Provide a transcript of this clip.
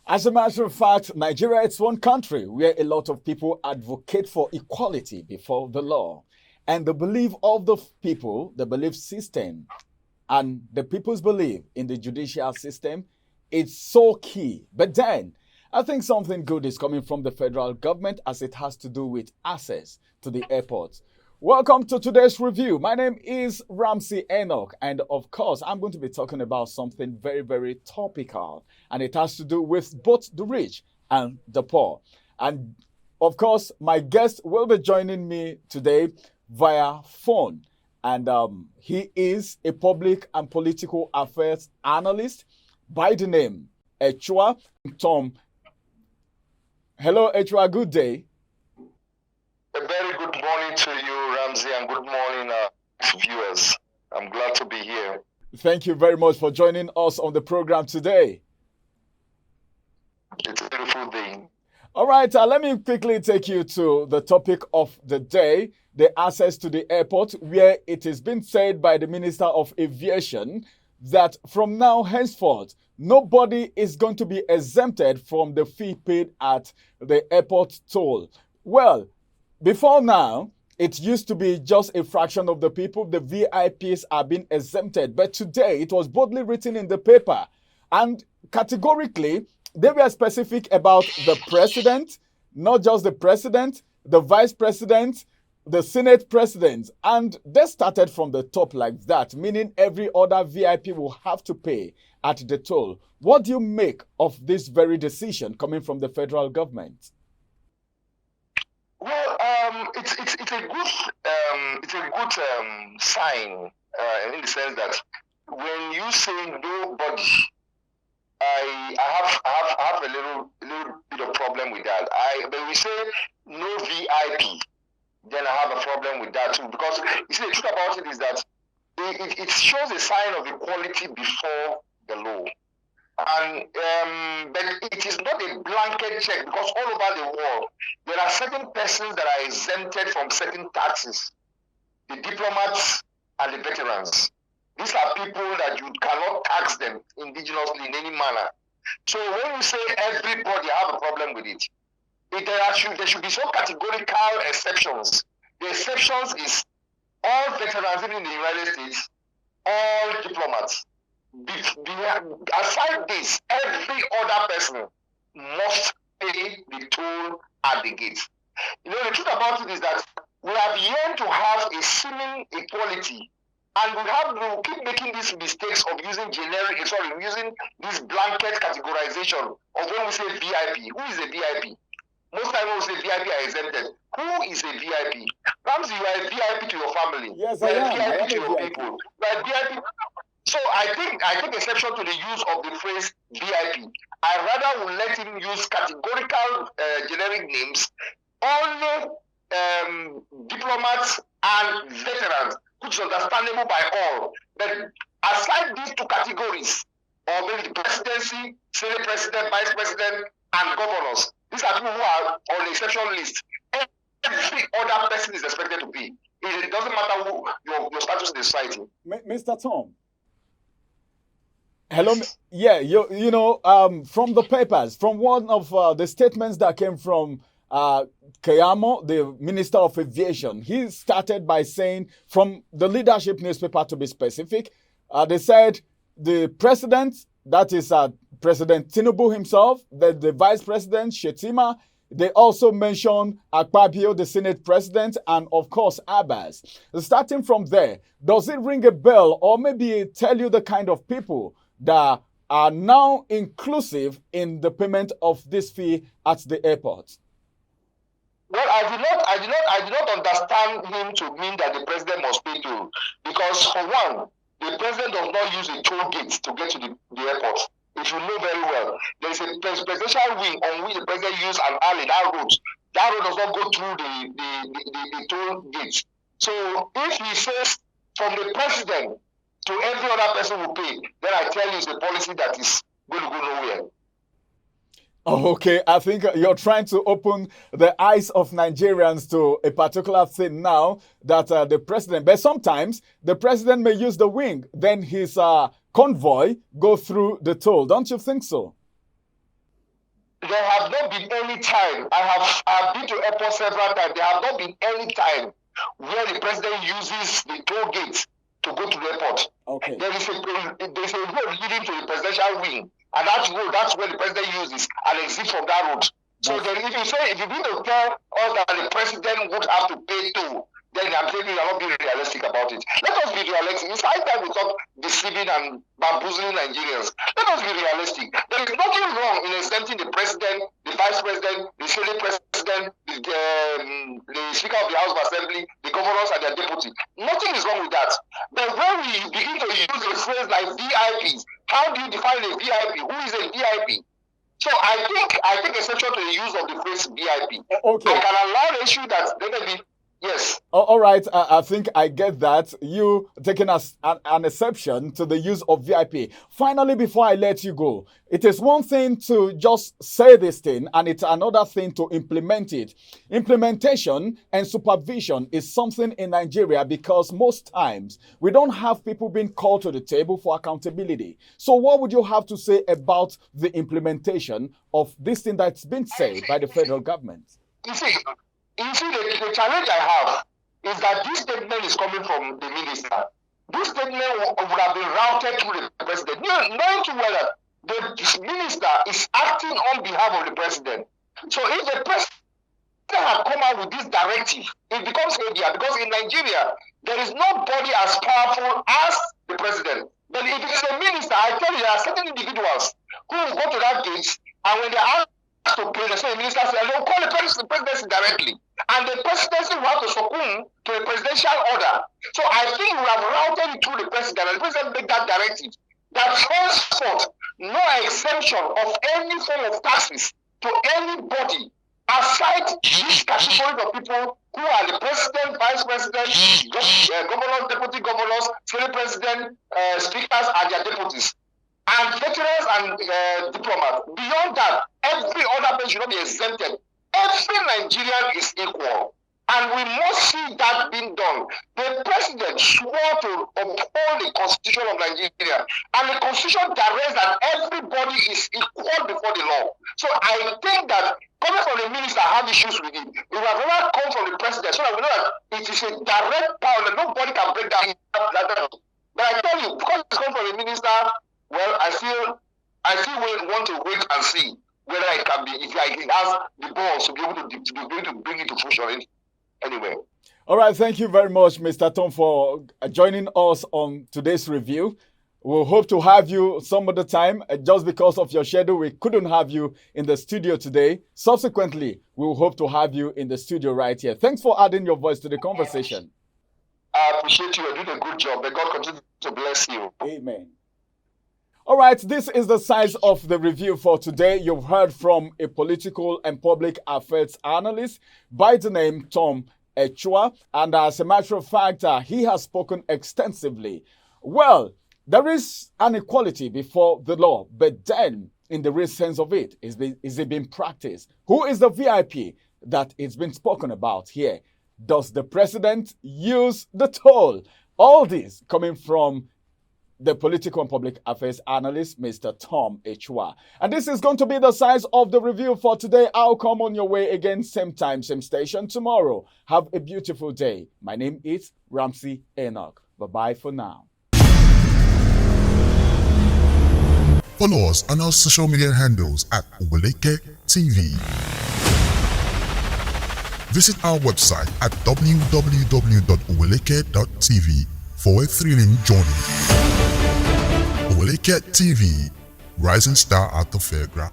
As a matter of fact, Nigeria is one country where a lot of people advocate for equality before the law. And the belief of the people, the belief system, and the people's belief in the judicial system is so key. But then, I think something good is coming from the federal government as it has to do with access to the airports. Welcome to today's review. My name is Ramsey Enoch, and of course, I'm going to be talking about something very, very topical, and it has to do with both the rich and the poor. And of course, my guest will be joining me today via phone, and he is a public and political affairs analyst by the name Echua Tom. Hello, Echua. Good day. A very good morning to you, Ramsey, and good morning, viewers. I'm glad to be here. Thank you very much for joining us on the program today. It's a beautiful day. All right, let me quickly take you to the topic of the day, the access to the airport, where it has been said by the Minister of Aviation that from now henceforth, nobody is going to be exempted from the fee paid at the airport toll. Well, before now, it used to be just a fraction of the people, the VIPs, are being exempted. But today, it was boldly written in the paper. And categorically, they were specific about the president, not just the president, the vice president, the Senate president. And they started from the top like that, meaning every other VIP will have to pay at the toll. What do you make of this very decision coming from the federal government? Well, it's a good sign in the sense that when you say nobody, I have a little bit of problem with that. When we say no VIP, then I have a problem with that too, because you see the truth about it is that it shows a sign of equality before the law. And but it is not a blanket check, because all over the world there are certain persons that are exempted from certain taxes. The diplomats and the veterans. These are people that you cannot tax them indigenously in any manner. So when you say everybody, I have a problem with it. There should be some categorical exceptions. The exceptions is all veterans in the United States, all diplomats. Aside this, every other person must pay the toll at the gate. You know, the truth about it is that we have yearned to have a seeming equality, and we keep making these mistakes of using using this blanket categorization of when we say VIP. Who is a VIP? Most times when we say VIP are exempted. Who is a VIP? Ramsey, you are a VIP to your family. Yes, you I are am. a VIP I am to a your VIP. people. You are a VIP. So I take exception to the use of the phrase VIP. I rather will let him use categorical generic names, only diplomats and veterans, which is understandable by all. But aside these two categories, or maybe the presidency, senate president, vice president, and governors, these are people who are on the exception list. Every other person is expected to pay. It doesn't matter who your status in the society. Mr. Tom. Hello. Yeah, from the papers, from one of the statements that came from Kayamo, the Minister of Aviation, he started by saying, from the leadership newspaper to be specific, they said the president, that is President Tinubu himself, the vice president, Shetima, they also mentioned Akpabio, the Senate president, and of course Abbas. Starting from there, does it ring a bell or maybe tell you the kind of people that are now inclusive in the payment of this fee at the airport? Well, I did not understand him to mean that the president must pay toll, because for one, the president does not use a toll gate to get to the airport. If you know very well, there is a presidential wing on which the president uses an alley, that road. That road does not go through the toll gate. So if he says from the president to every other person who pay, then I tell you it's a policy that is going to go nowhere. Okay, I think you're trying to open the eyes of Nigerians to a particular thing now that the president, but sometimes the president may use the wing, then his convoy go through the toll. Don't you think so? there have not been any time. I've been to airport several times. There have not been any time where the president uses the toll gates to go to the airport. Okay. There's a road leading to the presidential wing, and that's where the president uses and exit from that road. So then if you need to tell us that the president would have to pay toll, then I'm telling you, you're not being realistic about it. Let us be realistic. It's high time we stop deceiving and bamboozling Nigerians. Let us be realistic. There is nothing wrong in exempting the president, the vice president, the senate president, the speaker of the House of Assembly, the governors and their deputy. Nothing is wrong with that. But when we begin to use a phrase like VIPs, how do you define a VIP? Who is a VIP? So I think essential to the use of the phrase VIP. Okay. I can allow the issue that maybe. Yes. All right. I think I get that. You taking as an exception to the use of VIP. Finally, before I let you go, it is one thing to just say this thing, and it's another thing to implement it. Implementation and supervision is something in Nigeria because most times we don't have people being called to the table for accountability. So what would you have to say about the implementation of this thing that's been said by the federal government? You see, the challenge I have is that this statement is coming from the minister. This statement would have been routed through the president. Knowing too well that the minister is acting on behalf of the president. So if the president had come out with this directive, it becomes heavier because in Nigeria, there is nobody as powerful as the president. But if it is a minister, I tell you, there are certain individuals who will go to that gate, and when they are asked to pray, the minister says, they'll call the presidency directly. And the presidency will have to succumb to a presidential order. So I think we have routed it through the president, and the president make that directive that henceforth no exemption of any form of taxes to anybody aside these categories of people who are the president, vice president, governors, deputy governors, senate president, speakers, and their deputies, and veterans and diplomats. Beyond that, every other person should not be exempted. Every Nigerian is equal, and we must see that being done. The president swore to uphold the constitution of Nigeria, and the constitution directs that everybody is equal before the law. So I think that coming from the minister, I have issues with it. It would have rather come from the president, so that we know that it is a direct power that nobody can break down. But I tell you, because it's come from the minister, well, I still want to wait and see whether it can be, if it has the balls to be able to bring it to fruition anyway. All right, thank you very much, Mr. Tom, for joining us on today's review. We'll hope to have you some other time. Just because of your schedule, we couldn't have you in the studio today. Subsequently, we'll hope to have you in the studio right here. Thanks for adding your voice to the conversation. I appreciate you. You're doing a good job. May God continue to bless you. Amen. All right, this is the size of the review for today. You've heard from a political and public affairs analyst by the name Tom Echua. And as a matter of fact, he has spoken extensively. Well, there is an equality before the law, but then in the real sense of it, is it being practiced? Who is the VIP that it's been spoken about here? Does the president use the toll? All this coming from the political and public affairs analyst, Mr. Tom Echua. And this is going to be the size of the review for today. I'll come on your way again, same time, same station tomorrow. Have a beautiful day. My name is Ramsey Enoch. Bye-bye for now. Follow us on our social media handles at Oweleketv. Visit our website at www.oweleketv for a thrilling journey. Oweleketv, rising star at the fairground.